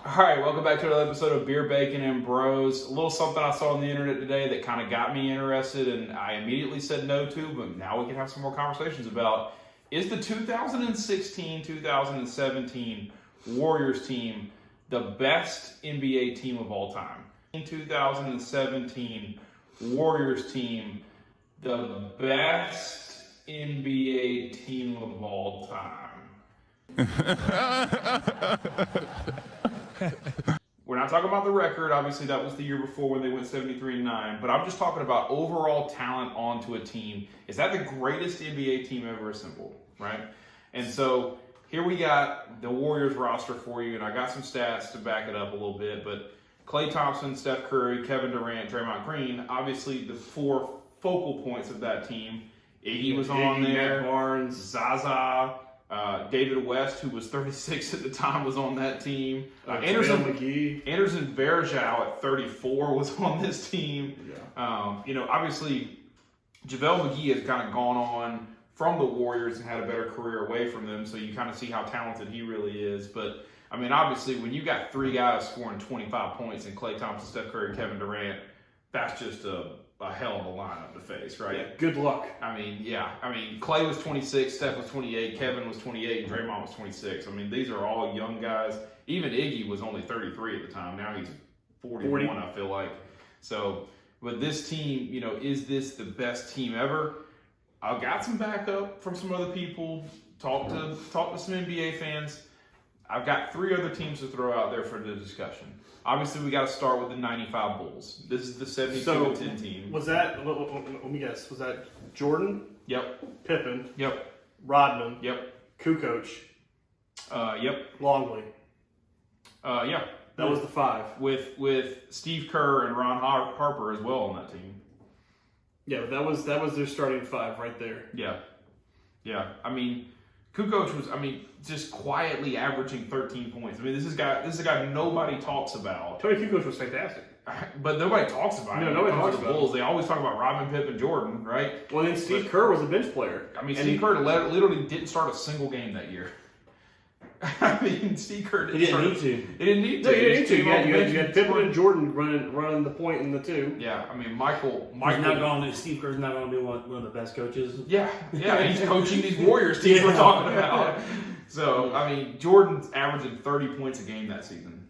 All right, welcome back to another episode of Beer, Bacon, and Bros. A little something I saw on the internet today that kind of got me interested, and I immediately said no to, but now we can have some more conversations about, is the 2016-2017 Warriors team the best NBA team of all time? 2017 Warriors team, the best NBA team of all time. We're not talking about the record. Obviously, that was the year before when they went 73-9. But I'm just talking about overall talent onto a team. Is that the greatest NBA team ever assembled, right? And so here we got the Warriors roster for you, and I got some stats to back it up a little bit. But Klay Thompson, Steph Curry, Kevin Durant, Draymond Green, obviously the four focal points of that team. Iggy was on there. Matt Barnes, Zaza. David West, who was 36 at the time, was on that team. Anderson McGee. Anderson Varejao at 34 was on this team. Yeah. Obviously, JaVale McGee has kind of gone on from the Warriors and had a better career away from them, so you kind of see how talented he really is. But, I mean, obviously, when you got three guys scoring 25 points in Klay Thompson, Steph Curry, Kevin Durant, that's just a hell of a lineup to face, right? Yeah, good luck. I mean, Klay was 26, Steph was 28, Kevin was 28, and Draymond was 26. I mean, these are all young guys. Even Iggy was only 33 at the time. Now he's 41, I feel like. So, but this team, is this the best team ever? I've got some backup from some other people. Talk to some NBA fans. I've got three other teams to throw out there for the discussion. Obviously, we got to start with the 95 Bulls. This is the 72-10 team. Was that, let me guess, was that Jordan? Yep. Pippen? Yep. Rodman? Yep. Kukoc? Yep. Longley? Yeah. That was the five. With Steve Kerr and Ron Harper as well on that team. Yeah, but that was their starting five right there. Yeah. Yeah. I mean, Kukoc was, just quietly averaging 13 points. I mean, this is a guy nobody talks about. Tony Kukoc was fantastic. But nobody talks about him. No, nobody talks about Bulls. They always talk about Rodman, Pippen, Jordan, right? Well, then Steve Kerr was a bench player. Steve Kerr literally didn't start a single game that year. Steve Kerr didn't need to. He didn't need to. No, he didn't need to. You had Pippen and Jordan running the point in the two. Yeah, Michael. Steve Kerr's not going to be one of the best coaches. Yeah, he's coaching these Warriors teams we're talking about. So, Jordan's averaging 30 points a game that season.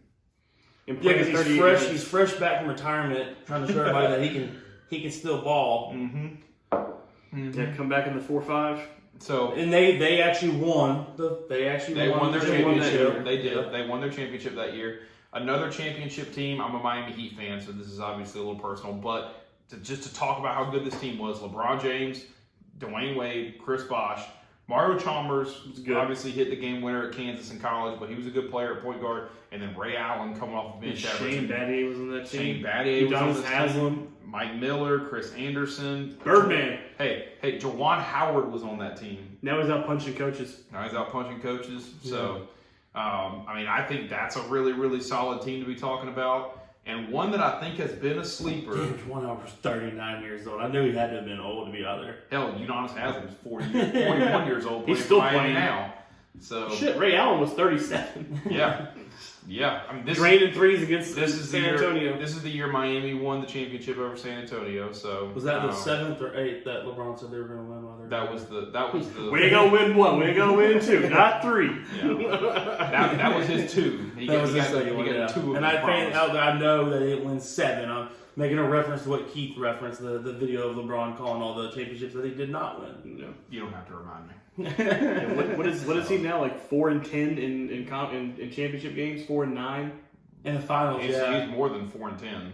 Yeah, because he's fresh. He's fresh back from retirement, trying to show everybody that he can still ball. Yeah, come back in the 4-5. So and they actually won. They won their championship. They did. Yeah. They won their championship that year. Another championship team. I'm a Miami Heat fan, so this is obviously a little personal. But to talk about how good this team was: LeBron James, Dwayne Wade, Chris Bosh, Mario Chalmers obviously hit the game winner at Kansas in college, but he was a good player at point guard. And then Ray Allen coming off the bench. Shane Battier was on that team. Shane Battier was on Udonis Haslem. Mike Miller, Chris Anderson, Birdman. Hey, Juwan Howard was on that team. Now he's out punching coaches. So, I think that's a really, really solid team to be talking about. And one that I think has been a sleeper. Juwan Howard was 39 years old. I knew he had to have been old to be out there. Hell, Udonis Haslem is 41 years old. He's still Miami playing now. So shit, Ray Allen was 37. Yeah. Draining threes against San Antonio. This is the year Miami won the championship over San Antonio. So was that the 7th or 8th that LeBron said they were going to win? That was the. We ain't gonna win one. We ain't gonna win two. Not three. Yeah. That was his two. He got two. And I know that it went 7. I'm making a reference to what Keith referenced, the video of LeBron calling all the championships that he did not win. No, you don't have to remind me. What is he now, like 4-10 in championship games, 4-9 in the finals? He's more than 4-10.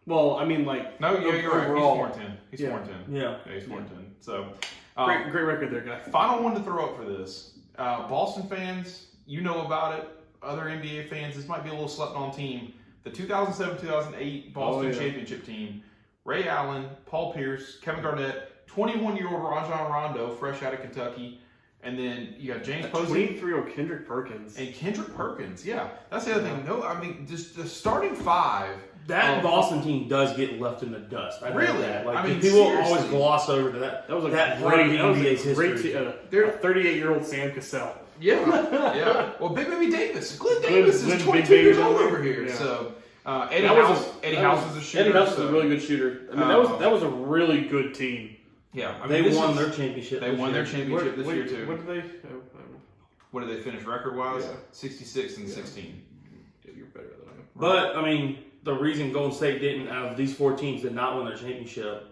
Well, you're right. Overall. He's 4-10. Yeah, he's 4-10. So great record there, guy. Final one to throw up for this. Boston fans, you know about it. Other NBA fans, this might be a little slept on team. The 2007-2008 Boston championship team. Ray Allen, Paul Pierce, Kevin Garnett, 21-year-old Rajon Rondo, fresh out of Kentucky. And then you got James Posey. 23-year-old Kendrick Perkins. And Kendrick Perkins, yeah. That's the other thing. Just the starting five. That Boston team does get left in the dust. Really? People seriously. always gloss over to that. That was a that great NBA's history. Their 38-year-old Sam Cassell. Yeah. Well, Big Baby Davis. Glenn Davis Glenn is Big 22 Baby years old Davis. over here. Yeah. So, Eddie That was House. a- Eddie that House was- is a shooter. Eddie House was so- a really good shooter. I mean, that was a really good team. Yeah. I mean, They this won is- their championship. They this won their year. championship this year too. What did they? What did they finish record-wise? Yeah. 66 and 16. You're better than I am. But I mean, the reason Golden State didn't, out of these 4 teams, did not win their championship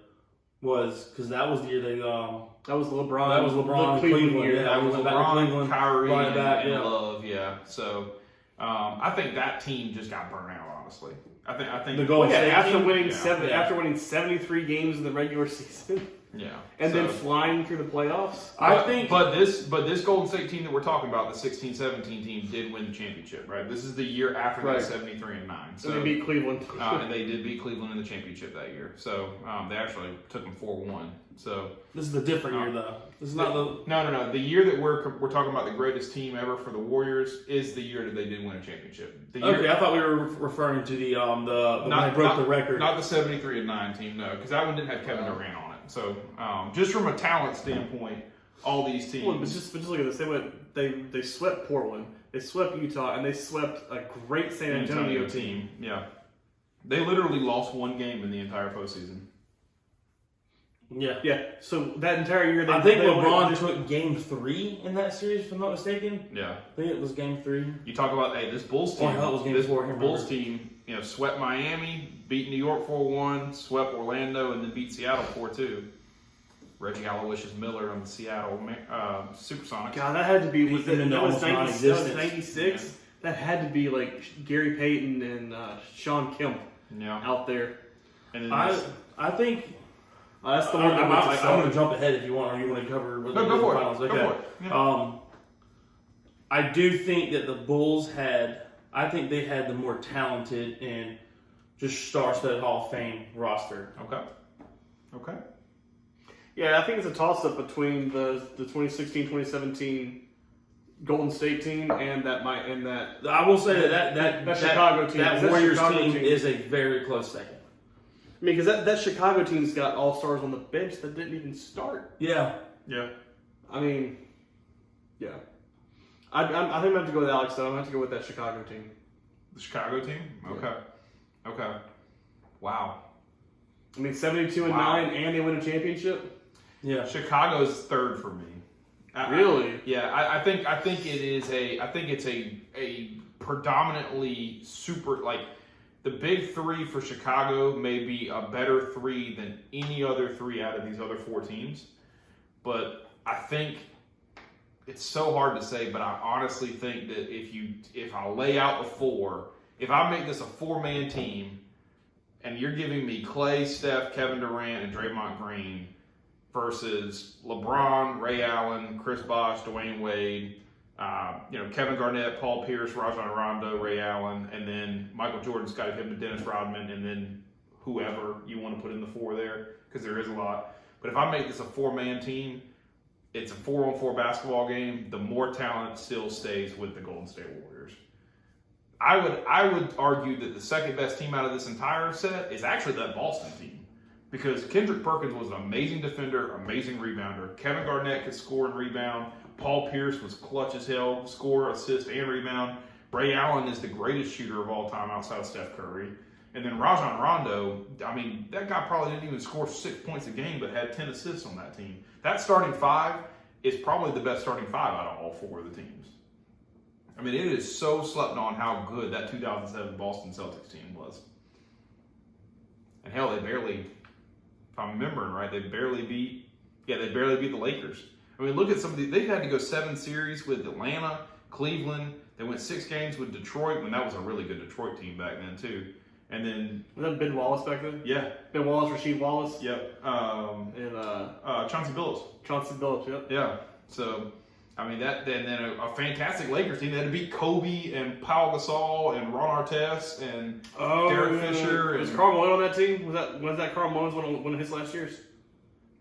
was because that was the year they That was LeBron. That was LeBron, the Cleveland Cleveland, year. yeah. That was went back to LeBron, Cleveland, Kyrie, brought it and, back, and yeah. Love. Yeah. So I think that team just got burnt out. Honestly, I think The Golden Yeah, State after team? winning Yeah. after winning 73 games in the regular season, Yeah. and then So- flying through the playoffs. I think. But this Golden State team that we're talking about, the 16-17 team, did win the championship, right? This is the year after Right. that 73 and 9. So And they beat Cleveland. and they did beat Cleveland in the championship that year. So they actually took them 4-1. So This is the different year, though. This is not the. no. The year that we're talking about the greatest team ever for the Warriors is the year that they did win a championship. The year, Okay, I thought we were referring to the when they broke the record. Not the 73 and 9 team, no, because that one didn't have Kevin Durant on it. So just from a talent standpoint, all these teams. Well, but just look at this. They swept Portland, they swept Utah, and they swept a great San Antonio team. Yeah. They literally lost one game in the entire postseason. Yeah. Yeah. So that entire year, I think they LeBron took Game 3 in that series, if I'm not mistaken. Yeah. I think it was Game 3. You talk about, hey, this Bulls team. Oh, I thought it was game this 4, I can't Bulls remember. team, swept Miami, beat New York 4-1, swept Orlando, and then beat Seattle 4-2. Reggie Aloysius Miller on the Seattle Supersonics. God, that had to be Beat them into that was almost 90, non-existence. 96. Yeah. That had to be like Gary Payton and Sean Kemp Yeah. out there. And then I think. That's the I'm one that went to going to seven. jump ahead if you want, or you want to cover what No, the go for it. finals. Go Okay. for it. Yeah. I do think that the Bulls I think they had the more talented and just star-studded Hall of Fame roster. Okay. Yeah, I think it's a toss-up between the 2016-2017 Golden State team and that. I will say that Chicago team. That That Warriors Chicago team team. is a very close second. I mean, because that Chicago team's got all-stars on the bench that didn't even start. Yeah. Yeah. I mean, yeah. I think I'm going to have to go with Alex, though. I'm going to have to go with that Chicago team. The Chicago team? Okay. Wow. I mean, 72-9, and they win a championship? Yeah. Chicago's third for me. Really? I think it is it's a predominantly super, like, the big 3 for Chicago may be a better 3 than any other 3 out of these other 4 teams. But I think it's so hard to say, but I honestly think that if I lay out the 4, if I make this a 4-man team, and you're giving me Clay, Steph, Kevin Durant, and Draymond Green versus LeBron, Ray Allen, Chris Bosh, Dwayne Wade, Kevin Garnett, Paul Pierce, Rajon Rondo, Ray Allen, and then Michael Jordan, Scottie Pippen, Dennis Rodman, and then whoever you want to put in the 4 there, because there is a lot. But if I make this a 4-man team, it's a 4-on-4 basketball game. The more talent still stays with the Golden State Warriors. I would argue that the second best team out of this entire set is actually that Boston team, because Kendrick Perkins was an amazing defender, amazing rebounder. Kevin Garnett could score and rebound. Paul Pierce was clutch as hell, score, assist, and rebound. Ray Allen is the greatest shooter of all time outside of Steph Curry. And then Rajon Rondo, I mean, that guy probably didn't even score 6 points a game, but had 10 assists on that team. That starting 5 is probably the best starting 5 out of all 4 of the teams. I mean, it is so slept on how good that 2007 Boston Celtics team was. And hell, they barely, if I'm remembering right, they barely beat the Lakers. I mean, look at some of they've had to go 7 series with Atlanta, Cleveland. They went 6 games with Detroit, when that was a really good Detroit team back then, too. And then, Was that Ben Wallace back then? yeah. Ben Wallace, Rasheed Wallace, Yep. and Chauncey Billups. Chauncey Billups, yep. Yeah. So, I mean, then a fantastic Lakers team. They had to beat Kobe and Pau Gasol and Ron Artest and Derek Fisher. Was And, Karl Malone on that team? Was that Karl Malone's one of his last years?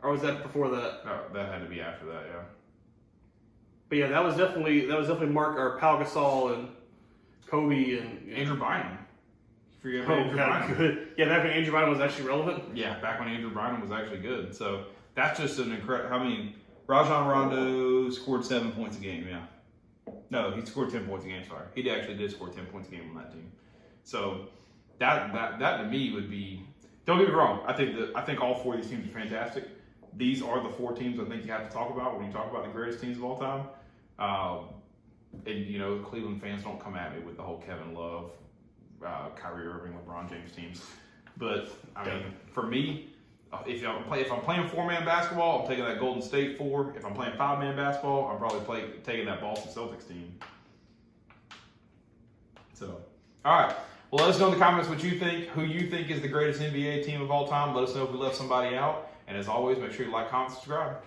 Or was that before that? oh, that had to be after that, yeah. But yeah, that was definitely Mark or Pau Gasol and Kobe and Andrew Bynum. Forget Oh, Andrew God, Bynum. good. Yeah, back when Andrew Bynum was actually relevant. Yeah, back when Andrew Bynum was actually good. So that's just an incredible. I mean, Rajon Rondo scored 7 points a game. Yeah, No, he scored 10 points a game. Sorry, he actually did score 10 points a game on that team. So that to me would be. Don't get me wrong. I think all 4 of these teams are fantastic. These are the 4 teams I think you have to talk about when you talk about the greatest teams of all time. And you know, Cleveland fans, don't come at me with the whole Kevin Love, Kyrie Irving, LeBron James teams. But I mean, for me, if I'm playing 4-man basketball, I'm taking that Golden State 4. If I'm playing 5-man basketball, I'm probably taking that Boston Celtics team. So, all right. Well, let us know in the comments what you think, who you think is the greatest NBA team of all time. Let us know if we left somebody out. And as always, make sure you like, comment, subscribe.